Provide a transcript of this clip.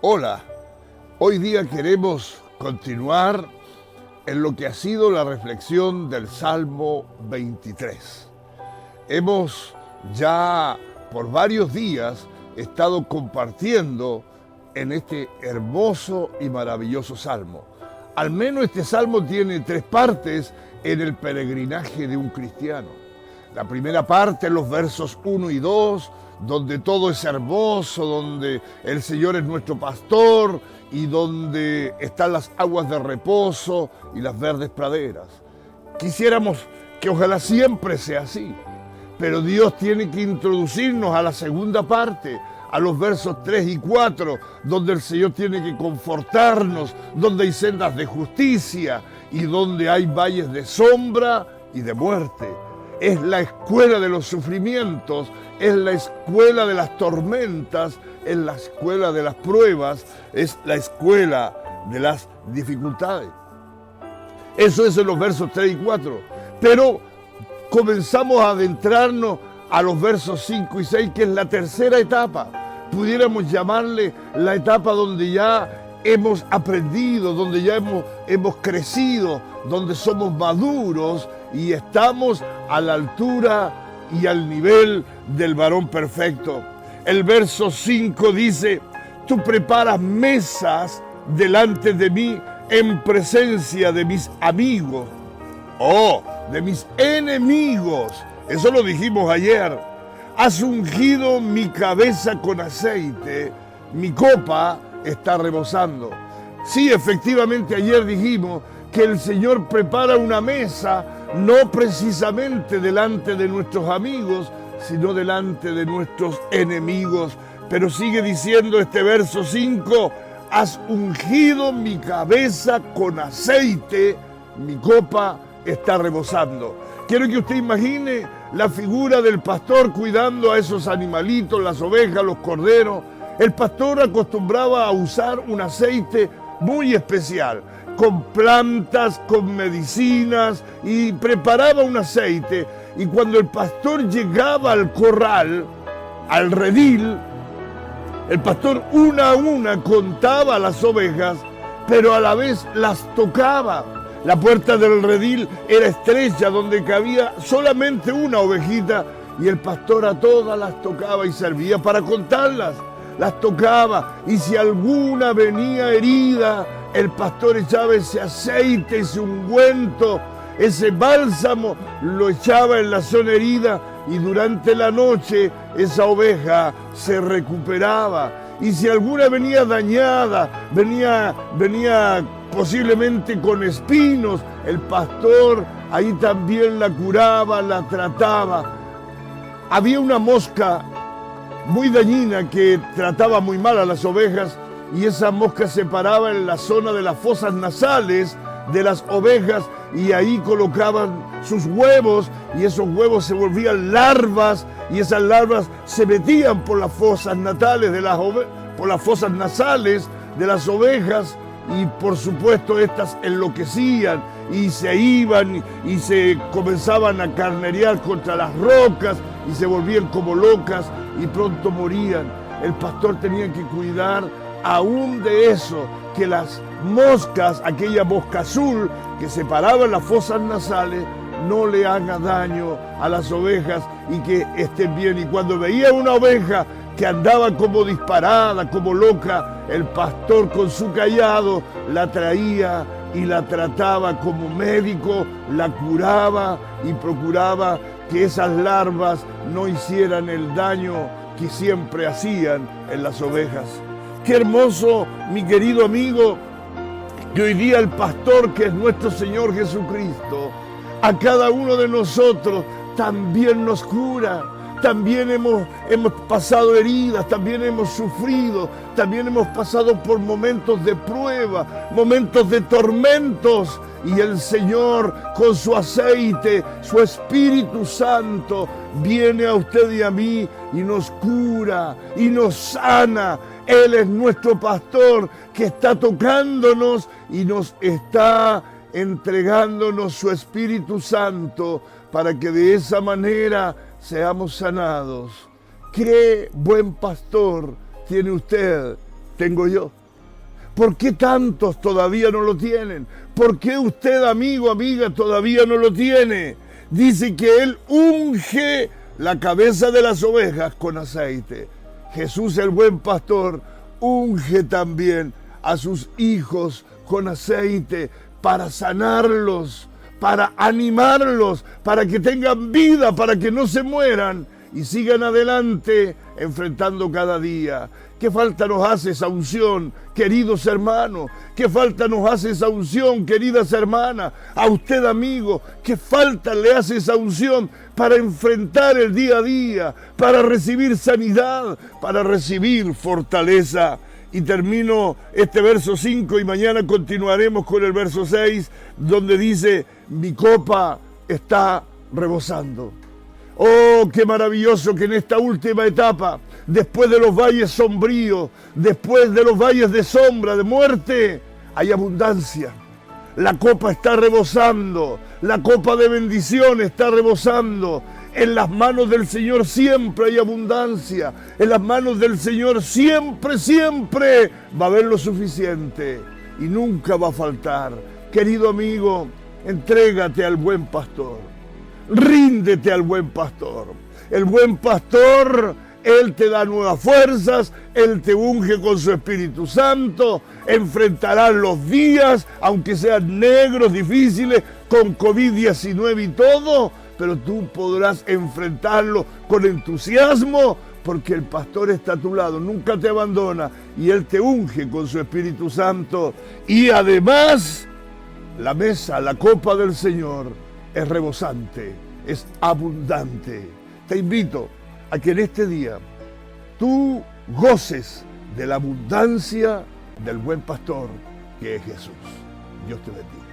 Hola, hoy día queremos continuar en lo que ha sido la reflexión del Salmo 23. Hemos ya por varios días estado compartiendo en este hermoso y maravilloso salmo. Al menos este salmo tiene 3 partes en el peregrinaje de un cristiano. La primera parte, los versos 1 y 2, donde todo es hermoso, donde el Señor es nuestro pastor y donde están las aguas de reposo y las verdes praderas. Quisiéramos que ojalá siempre sea así, pero Dios tiene que introducirnos a la segunda parte, a los versos 3 y 4, donde el Señor tiene que confortarnos, donde hay sendas de justicia y donde hay valles de sombra y de muerte. Es la escuela de los sufrimientos, es la escuela de las tormentas, es la escuela de las pruebas, es la escuela de las dificultades. Eso es en los versos 3 y 4. Pero comenzamos a adentrarnos a los versos 5 y 6, que es la tercera etapa. Pudiéramos llamarle la etapa donde ya hemos aprendido, donde ya hemos crecido, donde somos maduros y estamos a la altura y al nivel del varón perfecto. El verso 5 dice: tú preparas mesas delante de mí en presencia de mis amigos, de mis enemigos. Eso lo dijimos ayer. Has ungido mi cabeza con aceite, mi copa está rebosando. Sí, efectivamente, ayer dijimos que el Señor prepara una mesa, no precisamente delante de nuestros amigos, sino delante de nuestros enemigos. Pero sigue diciendo este verso 5, has ungido mi cabeza con aceite, mi copa está rebosando. Quiero que usted imagine la figura del pastor cuidando a esos animalitos, las ovejas, los corderos. El pastor acostumbraba a usar un aceite muy especial, con plantas, con medicinas, y preparaba un aceite. Y cuando el pastor llegaba al corral, al redil, el pastor una a una contaba las ovejas, pero a la vez las tocaba. La puerta del redil era estrecha, donde cabía solamente una ovejita, y el pastor a todas las tocaba y servía para contarlas. Las tocaba, y si alguna venía herida, el pastor echaba ese aceite, ese ungüento, ese bálsamo, lo echaba en la zona herida, y durante la noche esa oveja se recuperaba. Y si alguna venía dañada, venía posiblemente con espinos, el pastor ahí también la curaba, la trataba. Había una mosca muy dañina que trataba muy mal a las ovejas, y esa mosca se paraba en la zona de las fosas nasales de las ovejas, y ahí colocaban sus huevos, y esos huevos se volvían larvas, y esas larvas se metían por las fosas nasales de las ovejas, y por supuesto estas enloquecían y se iban y se comenzaban a carnerear contra las rocas y se volvían como locas y pronto morían. El pastor tenía que cuidar aún de eso, que las moscas, aquella mosca azul que se paraba en las fosas nasales, no le haga daño a las ovejas y que estén bien. Y cuando veía una oveja que andaba como disparada, como loca, el pastor con su cayado la traía y la trataba como médico, la curaba y procuraba que esas larvas no hicieran el daño que siempre hacían en las ovejas. Qué hermoso, mi querido amigo, que hoy día el pastor, que es nuestro Señor Jesucristo, a cada uno de nosotros también nos cura. También hemos pasado heridas, también hemos sufrido, también hemos pasado por momentos de prueba, momentos de tormentos. Y el Señor, con su aceite, su Espíritu Santo, viene a usted y a mí y nos cura y nos sana. Él es nuestro pastor que está tocándonos y nos está entregándonos su Espíritu Santo para que de esa manera seamos sanados. ¿Qué buen pastor tiene usted tengo yo? ¿Por qué tantos todavía no lo tienen? ¿Por qué usted, amigo, amiga, todavía no lo tiene? Dice que Él unge la cabeza de las ovejas con aceite. Jesús, el buen pastor, unge también a sus hijos con aceite para sanarlos, para animarlos, para que tengan vida, para que no se mueran y sigan adelante enfrentando cada día. ¿Qué falta nos hace esa unción, queridos hermanos? ¿Qué falta nos hace esa unción, queridas hermanas? A usted, amigo, ¿qué falta le hace esa unción para enfrentar el día a día, para recibir sanidad, para recibir fortaleza? Y termino este verso 5 y mañana continuaremos con el verso 6, donde dice, mi copa está rebosando. Oh, qué maravilloso que en esta última etapa, después de los valles sombríos, después de los valles de sombra, de muerte, hay abundancia. La copa está rebosando, la copa de bendición está rebosando. En las manos del Señor siempre hay abundancia. En las manos del Señor siempre, siempre va a haber lo suficiente y nunca va a faltar. Querido amigo, entrégate al buen pastor. Ríndete al buen pastor. El buen pastor, Él te da nuevas fuerzas, Él te unge con su Espíritu Santo, enfrentarás los días, aunque sean negros, difíciles, con COVID-19 y todo, pero tú podrás enfrentarlo con entusiasmo, porque el pastor está a tu lado, nunca te abandona, y Él te unge con su Espíritu Santo. Y además, la mesa, la copa del Señor, es rebosante, es abundante. Te invito a que en este día tú goces de la abundancia del buen pastor que es Jesús. Dios te bendiga.